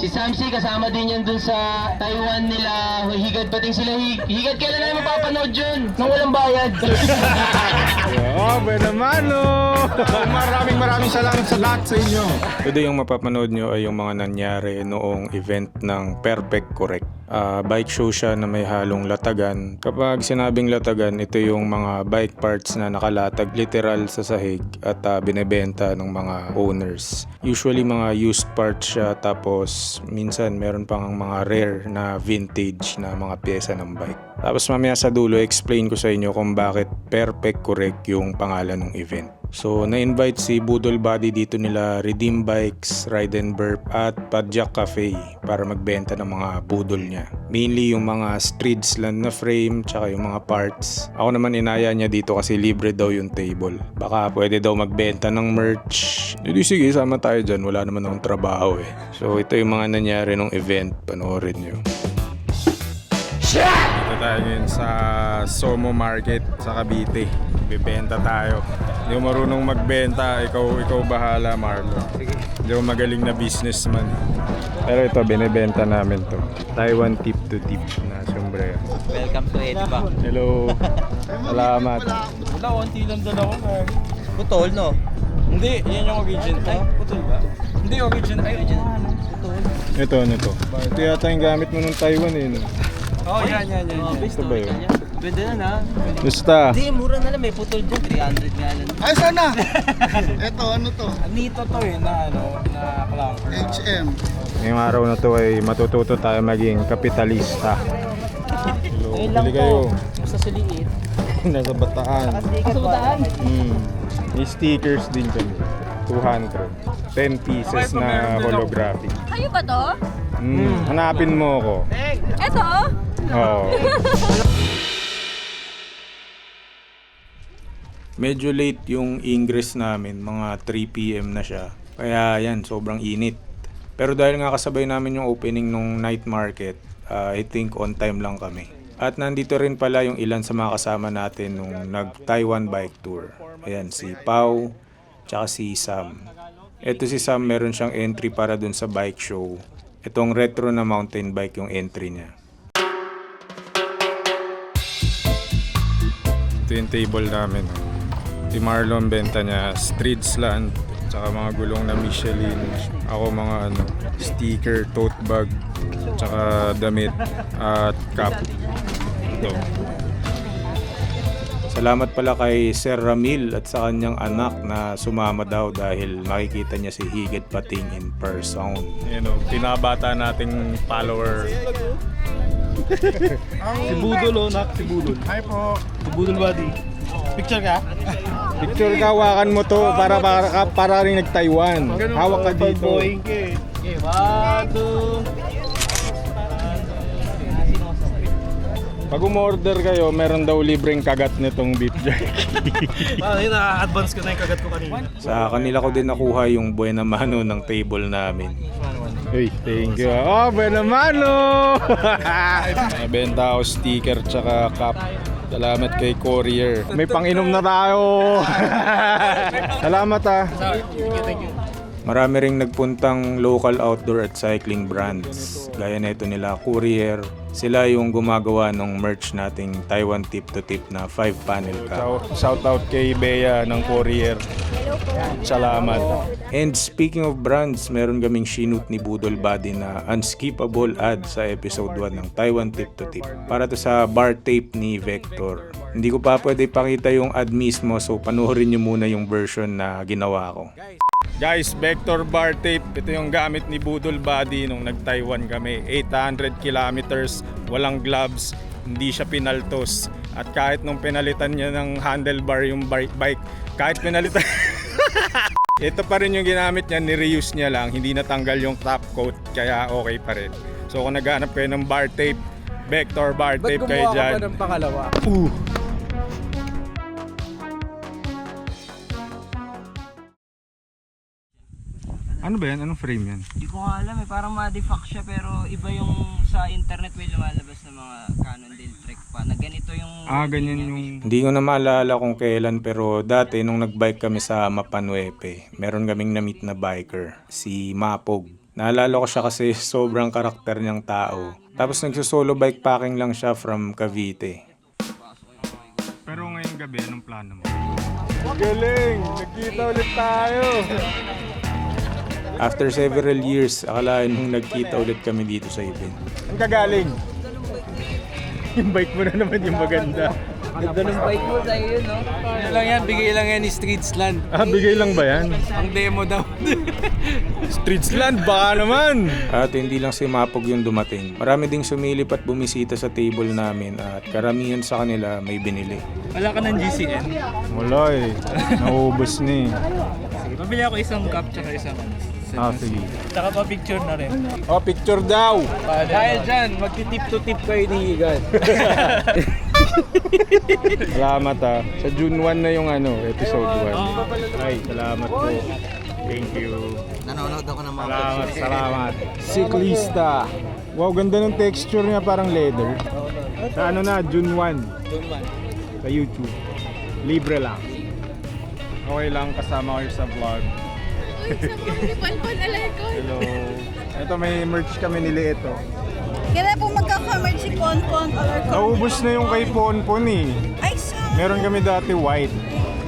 Si Samsi kasama din yan dun sa Taiwan nila. Higad pating sila. Higad kailan namin mapapanood yun? Nang walang bayad. Grabe naman, no! Maraming salamat sa lahat sa inyo. Today yung mapapanood nyo ay yung mga nangyari noong event ng Perfect Correct. Bike show siya na may halong latagan. Kapag sinabing latagan, ito yung mga bike parts na nakalatag literal sa sahig at binebenta ng mga owners. Usually mga used parts siya, tapos minsan meron pang mga rare na vintage na mga pyesa ng bike. Tapos mamaya sa dulo, explain ko sa inyo kung bakit Perfect Correct yung pangalan ng event. So, na-invite si Budol Buddy dito nila Redeem Bikes, Ride and Burp at Padjak Cafe para magbenta ng mga budol niya. Mainly yung mga street slant na frame tsaka yung mga parts. Ako naman inaya niya dito kasi libre daw yung table. Baka pwede daw magbenta ng merch. Hindi, sige, sama tayo dyan. Wala naman akong trabaho eh. So, ito yung mga nangyari ng event. Panoorin nyo. Dito tayo ngayon sa Somo Market sa Cavite. Bibenta tayo. Hindi ko marunong magbenta. Ikaw bahala, Marlo. Sige. Hindi ko magaling na businessman. Pero ito, binibenta namin to. Taiwan tip to tip na sombrero. Welcome to Ediba. Hello. Salamat. Wala, konti lang dala ko. Putol, no? Hindi, yan yung origin. Ay, putol ba? Hindi, origin. Ay, origin. Putol. Ito, ano to? Ito yata yung gamit mo nung Taiwan eh. No? Oh, yan. Ito ba yun? Pwede na na. Basta. Hindi, mura na lang. May putol dyan. 300 nga lang. Ay, sana! Ito, ano to? Nito to eh, na clamper. HM. Ngayong araw na to ay matututo tayo maging kapitalista. Hello, bili kayo. Basta suliit. Nasa Bataan. Sa bataan. May stickers din kami. 200. 10 pieces na holographic. Kayo ba to? Hanapin mo ako. Eto? Oo. Medyo late yung ingress namin, mga 3 PM na siya. Kaya yan, sobrang init. Pero dahil nga kasabay namin yung opening nung night market, I think on time lang kami. At nandito rin pala yung ilan sa mga kasama natin nung nag-Taiwan bike tour. Ayan, si Pau, tsaka si Sam. Ito si Sam, meron siyang entry para dun sa bike show. Itong retro na mountain bike yung entry niya. Ito yung table namin. Si Marlon benta niya street slant, tsaka mga gulong na Michelin. Ako mga sticker, tote bag, tsaka damit at cap. Ito. Salamat pala kay Sir Ramil at sa kanyang anak na sumama daw dahil makikita niya si Higad Pating in person. Pinabata nating follower. Si Budol, oh, nak. Si Budol. Hi po. Si Budol Buddy. Picture ka? Picture ka, hawakan mo to para rin nag-Taiwan. Hawak ka dito. Okay, 1, 2. Pag umorder kayo, meron daw libreng kagat nitong beef jerky. Na-advance ko na yung kagat ko kanina. Sa kanila ko din nakuha yung buena mano ng table namin. Hey, thank you. Oh, buena mano! Nabenta ako sticker tsaka cup. Salamat kay Courier. May pang-inom na tayo. Salamat ah. Thank you. Marami ring nagpuntang local outdoor at cycling brands. Gaya na ito nila Courier. Sila yung gumagawa ng merch nating Taiwan Tip to Tip na 5-panel ka. Shout out kay Bea ng Courier. Salamat. And speaking of brands, meron kaming sinut ni Budol Buddy na unskippable ad sa episode 1 ng Taiwan Tip to Tip. Para to sa bar tape ni Vector. Hindi ko pa pwede pakita yung ad mismo, so panoorin nyo muna yung version na ginawa ko. Guys, Vector bar tape. Ito yung gamit ni Budol Buddy nung nag-Taiwan kami. 800 kilometers, walang gloves, hindi siya pinaltos. At kahit nung pinalitan niya ng handlebar yung bike, kahit pinalitan... Ito pa rin yung ginamit niya, ni-reuse niya lang. Hindi natanggal yung top coat, kaya okay pa rin. So kung naghanap kayo ng bar tape, Vector bar tape kayo dyan. Ba't gumawa ka pa ng pangalawa? Ano ba yan? Anong frame yan? Hindi ko nga alam eh. Parang ma-defact siya pero iba yung sa internet may lumalabas na mga Cannondale Trek pa. Na ganito yung... Ganyan yung... Hindi ko na maalala kung kailan, pero dati nung nagbike kami sa Mapanuepe, meron kaming na-meet na biker, si Mapog. Naalala ko siya kasi sobrang karakter niyang tao. Tapos nagsusolo bikepacking lang siya from Cavite. Pero ngayong gabi, anong plano mo? Galing! Nagkita ulit tayo! After several years, akalain mong nagkita ulit kami dito sa event. Ang kagaling? Yung bike mo na naman yung maganda. Ganda ng bike mo sa'yo yun, no? Ano lang yan, bigay lang yan ni Streetsland. Ah, bigay lang ba yan? Ang demo daw. Streetsland, baka naman! At hindi lang si Mapog yung dumating. Marami ding sumilip at bumisita sa table namin at karamihan sa kanila may binili. Wala ka ng GCN. Wala eh. Naubos ni. Pabili ako isang cup tsaka isang Sige. Tsaka pa picture na rin. Oh, picture daw! Dahil dyan, magti-tip to tip kayo ni Higan. Salamat Sa June 1 na yung episode 1. Ay, salamat po. Thank you. Nanonood ako ng mga Salamat. Siklista. Wow, ganda ng texture niya, parang leather. Sa June 1. June 1. Sa YouTube. Libre lang. Okay lang, kasama kayo sa vlog. Hello. Ito, may merch kami nili ito. Kaya po magkaka-merge si Ponpon or Naubos na yung kay Ponpon eh. Ay, so, Meron kami dati white.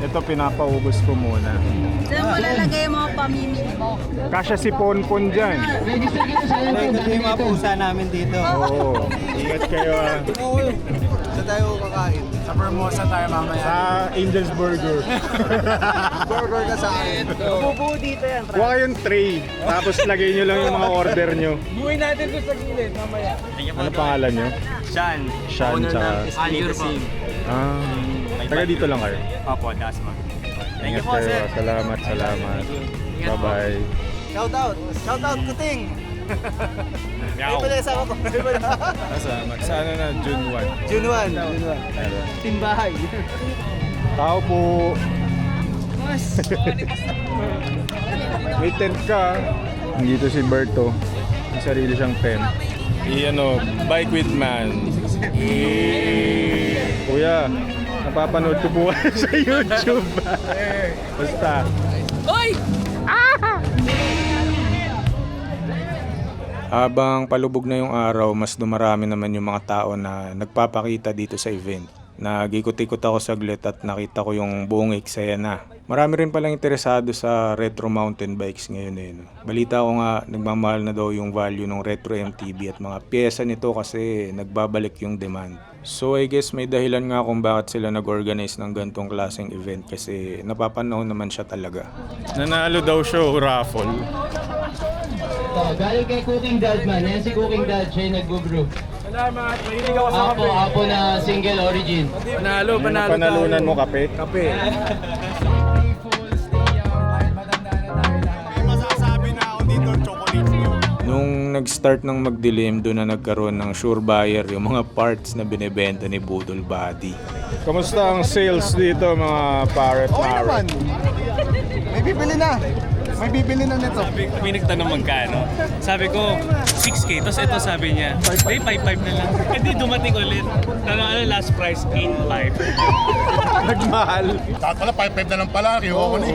Ito, pinapaubos ko muna. saan mo lalagay yung mga pamimili mo? Kasya si Ponpon dyan. Register ka na sa alam Ito yung mga pusa namin dito. Oo. Ingat kayo Sa tayo kakain. Sa Formosa tayo mamaya. Sa Angel's Burger. Burger ka sa akin. Bubuo dito yan. Huwag kayong tray. Tapos lagay nyo lang yung mga order nyo. Buuin natin doon sa gilid mamaya. Ano pangalan nyo? Sean. Sean tsaka... Andrew po. Taga dito lang kayo. Opo, Dasma. Ingat kayo. Salamat. Bye-bye. Shout out, Kuting. Ay pala yung ko. Salamat. Sa June 1. June 1. Timbahay. Tao po. May tent ka. Dito si Berto. May sarili siyang tent. Bike with man. Kuya, napapanood ko po sa YouTube. Basta. Habang palubog na yung araw, mas dumarami naman yung mga tao na nagpapakita dito sa event. Nag-ikot-ikot ako saglit at nakita ko yung buong eksena na. Marami rin palang interesado sa retro mountain bikes ngayon eh. Balita ko nga, nagmamahal na daw yung value ng retro MTB at mga pyesa nito kasi nagbabalik yung demand. So I guess may dahilan nga kung bakit sila nag-organize ng gantong klaseng event kasi napapanahon naman siya talaga. Nanalo daw siya raffle. Galing kay Cooking Dad man. Yan si Cooking Dad. Siya yung nag-brew. Salamat. Mahilig ako sa kape. Apo na single origin. Panalo Panalunan mo kape? Kape. Nung nag-start ng magdilim, doon na nagkaroon ng sure buyer yung mga parts na binebenta ni Budol Body. Kamusta ang sales dito mga parrot? Okay naman. May bibili na. May bibili na nito. May nagtanong magkano. Sabi ko, 6K. Tapos ito sabi niya, may 5.5 na lang. Hindi dumating ulit. Last price, 8.5. Nagmahal. Kahit pala, 5-5 na lang pala. Kiwa ko na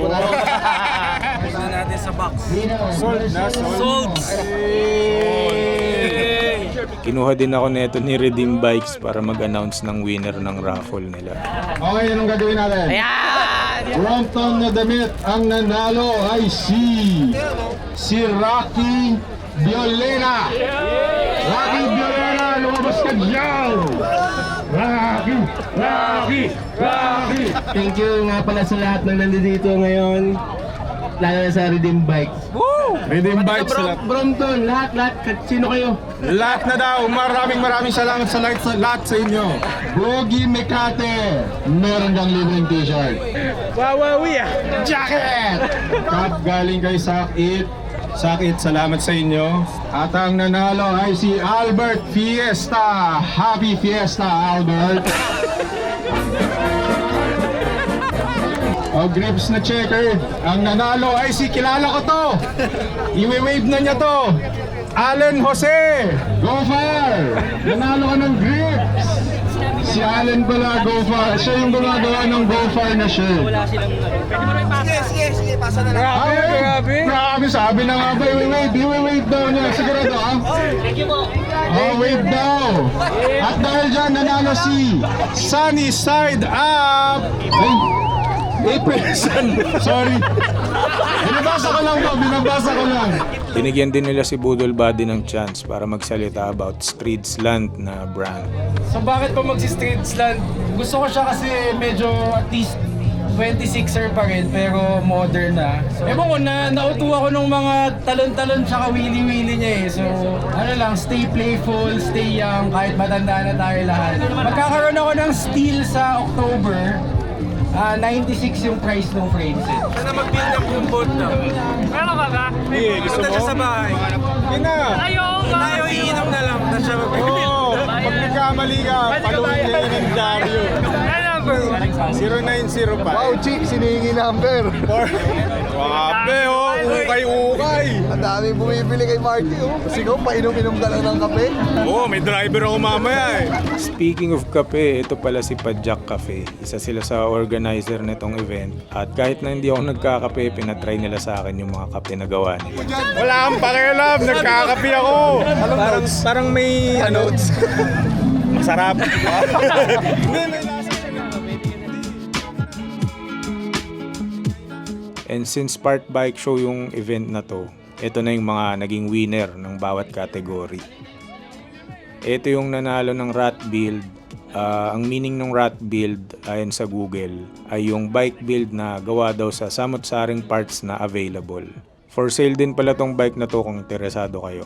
Ito natin sa box. Sold na, Sold! Kinuha din ako neto ni Redeem Bikes para mag-announce ng winner ng raffle nila. Okay, anong gagawin natin? Ayan! Brompton na damit. Ang nanalo ay si Rocky Violena. Rocky Violena, lumabas ka dyan! Rocky! Thank you nga pala sa lahat ng nandito ngayon. Lalo na sa Redeem Bikes. Redeem Bikes lahat. Brompton, lahat. Sino kayo? Lahat na daw. Maraming salamat sa lahat sa inyo. Bogi Mekate, meron kang libreng t-shirt. Wawawi Jacket! Cup galing kay Sakit. Sakit, salamat sa inyo. At ang nanalo ay si Albert Fiesta. Happy Fiesta, Albert. O grips na checker. Ang nanalo ay si kilala ko to. Iwi-wave na niya to. Allen Jose. Go far! Nanalo ka ng grips. Si Allen pala, Go Far. Siya yung gumagawa ng Go Far na shirt. Wala silang pwede mo rin ipasa. Sige, pasa na lang. Grabe, sabi na nga ba, wait daw niya. Sigurado ah. Thank you po. Oh, wait daw. At dahil dyan, nanalo si Sunny Side Up! Sorry. Binabasa ko lang. Binigyan din nila si Budol Buddy ng chance para magsalita about Streetsland na brand. So bakit pa magsi-Streetsland? Gusto ko siya kasi medyo at least 26er pa rin pero modern na. So, ewan ko na, nauto ako ng mga talon-talon tsaka wili-wili niya eh. So ano lang, stay playful, stay young, kahit matanda na tayo lahat. Magkakaroon ako ng steel sa October. 96 yung price ng frame set. Sana mag-build up yung boat na. Meron ka ba? Gusto mo? Siya sa bahay. Ina! Tayo iinom na lang. Na siya mag-build. Oo! Pag nagkamali ka, paluin niya yun ng dyaryo. 0905. Wow, chick, sinihingi number. Wabe, oh! Ukay-ukay! Ang daming bumibili kay Marty, oh. Kasi ikaw, painom-inom ka lang ng kape. Oo, may driver ako mamaya eh. Speaking of kape, ito pala si Padjak Cafe. Isa sila sa organizer nitong event. At kahit na hindi ako nagkakape, pinatry nila sa akin yung mga kape na gawa nila. Wala kang pakialam, nagkakapi ako. Parang may ano. Masarap. Hindi, may lasa siya na. And since Part Bike Show yung event na to, ito na yung mga naging winner ng bawat category. Ito yung nanalo ng rat build. Ang meaning ng rat build ayon sa Google ay yung bike build na gawa daw sa samot-saring parts na available. For sale din pala tong bike na to kung interesado kayo.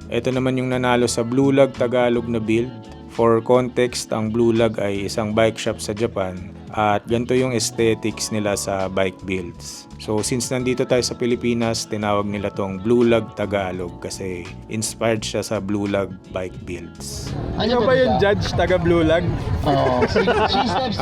Ito naman yung nanalo sa Blue Lug Tagalog na build. For context, ang Blue Lug ay isang bike shop sa Japan at ganito yung aesthetics nila sa bike builds. So since nandito tayo sa Pilipinas, tinawag nila tong Blue Lug Tagalog kasi inspired siya sa Blue Lug bike builds. Ano ba yung judge taga Blue Lag? Oo.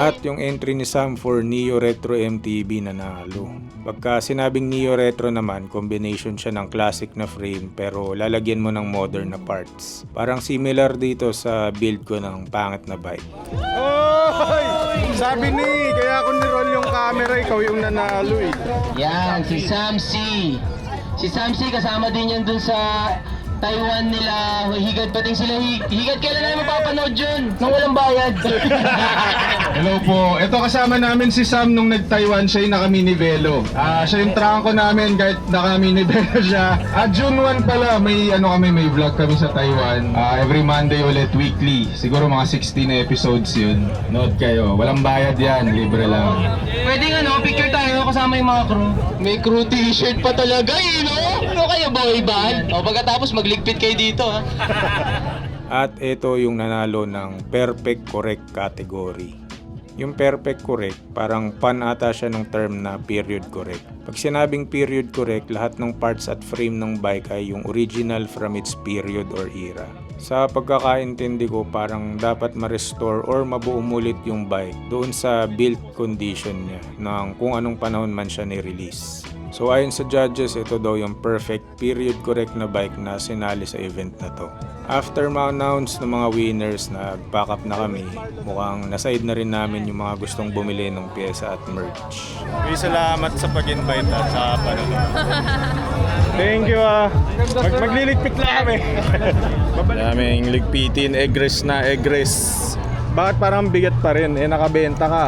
At yung entry ni Sam for Neo Retro MTB nanalo. Pagka sinabing Neo Retro naman, combination siya ng classic na frame pero lalagyan mo ng modern na parts. Parang similar dito sa build ko ng pangit na bike. Oy! Sabi ni, kaya ako ni-roll yung camera, ikaw yung nanalo eh. Yan, si Sam C. Si Sam C kasama din yan dun sa Taiwan nila. Higad pating sila. Higad, kailan namin mapapanood yun? Nang walang bayad. Hello po. Ito kasama namin si Sam nung nag-Taiwan, siya yung naka-minivelo. Siya yung trangko namin kahit naka-minivelo siya. June 1 pala, may vlog kami sa Taiwan. Every Monday ulit, weekly. Siguro mga 16 episodes yun. Note kayo. Walang bayad yan, libre lang. Pwede nga no, picture tayo kasama yung mga crew. May crew t-shirt pa talaga eh, no? Ano kayo, boy band? O pagkatapos magligpit kayo dito, ha? At ito yung nanalo ng Perfect Correct category. Yung Perfect Correct, parang pan ata siya ng term na period correct. Pag sinabing period correct, lahat ng parts at frame ng bike ay yung original from its period or era. Sa pagkakaintindi ko, parang dapat ma-restore or mabuo ulit yung bike doon sa build condition niya ng kung anong panahon man siya ni-release. So ayon sa judges, ito daw yung perfect period correct na bike na sinali sa event na to. After ma-announce ng mga winners na pack up na kami, mukhang naside na rin namin yung mga gustong bumili ng pyesa at merch. Salamat sa pag-invite at sa panonood. Thank you ah. Magliligpit lang kami. Daming ligpitin, egress na egress. Bakit parang bigat pa rin? Nakabenta ka.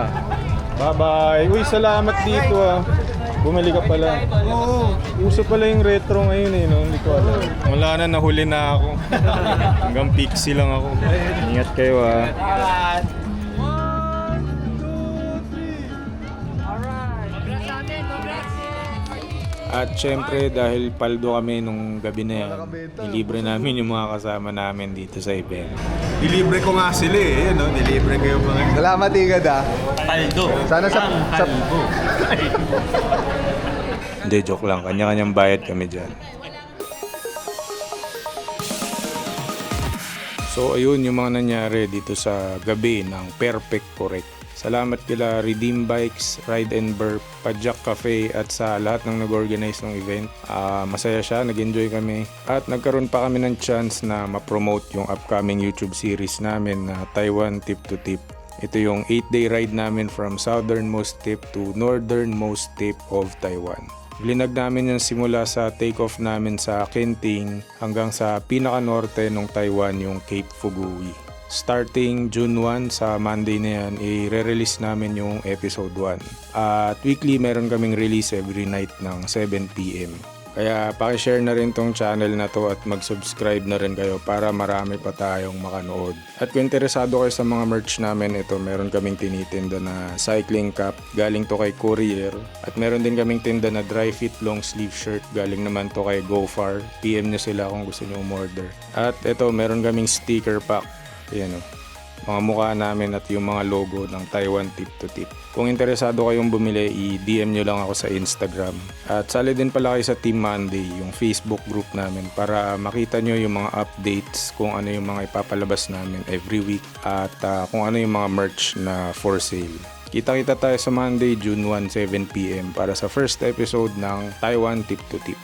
Bye-bye. Uy, salamat dito ah. Bumili ka pala. Oo. Uso pala yung retro ngayon eh, no? Hindi ko alam. Wala na, nahuli na ako. Hanggang pixie lang ako. Ingat kayo ah. At syempre dahil paldo kami nung gabi na yan, nilibre namin yung mga kasama namin dito sa event. Dilibre ko nga sila eh, no? Dilibre kayo pa ngayon. Salamat, Igad, ah. Paldo. Sana sa... Hindi, joke lang. Kanya-kanyang bayad kami dyan. So ayun yung mga nangyari dito sa gabi ng Perfect Correct. Salamat kila Redeem Bikes, Ride and Burp, Padjak Cafe at sa lahat ng nag-organize ng event. Masaya siya, nag-enjoy kami. At nagkaroon pa kami ng chance na ma-promote yung upcoming YouTube series namin na Taiwan Tip to Tip. Ito yung 8-day ride namin from southernmost tip to northernmost tip of Taiwan. Linag namin yung simula sa take-off namin sa Kenting hanggang sa pinaka-norte ng Taiwan, yung Cape Fugui. Starting June 1 sa Monday na yan, i-release namin yung episode 1. At weekly meron kaming release every night ng 7 PM. Kaya pakishare na rin tong channel na to at mag-subscribe na rin kayo para marami pa tayong makanood. At kung interesado kayo sa mga merch namin, ito meron kaming tinitinda na cycling cap, galing to kay Courier. At meron din kaming tinda na dry fit long sleeve shirt, galing naman to kay GoFar. PM nyo sila kung gusto nyo umorder. At ito meron kaming sticker pack. Ayan o, mga mukha namin at yung mga logo ng Taiwan Tip to Tip. Kung interesado kayong bumili, i-DM nyo lang ako sa Instagram. At sali din pala kayo sa Team Monday, yung Facebook group namin, para makita nyo yung mga updates kung ano yung mga ipapalabas namin every week at kung ano yung mga merch na for sale. Kita-kita tayo sa Monday, June 1, 7 PM para sa first episode ng Taiwan Tip to Tip.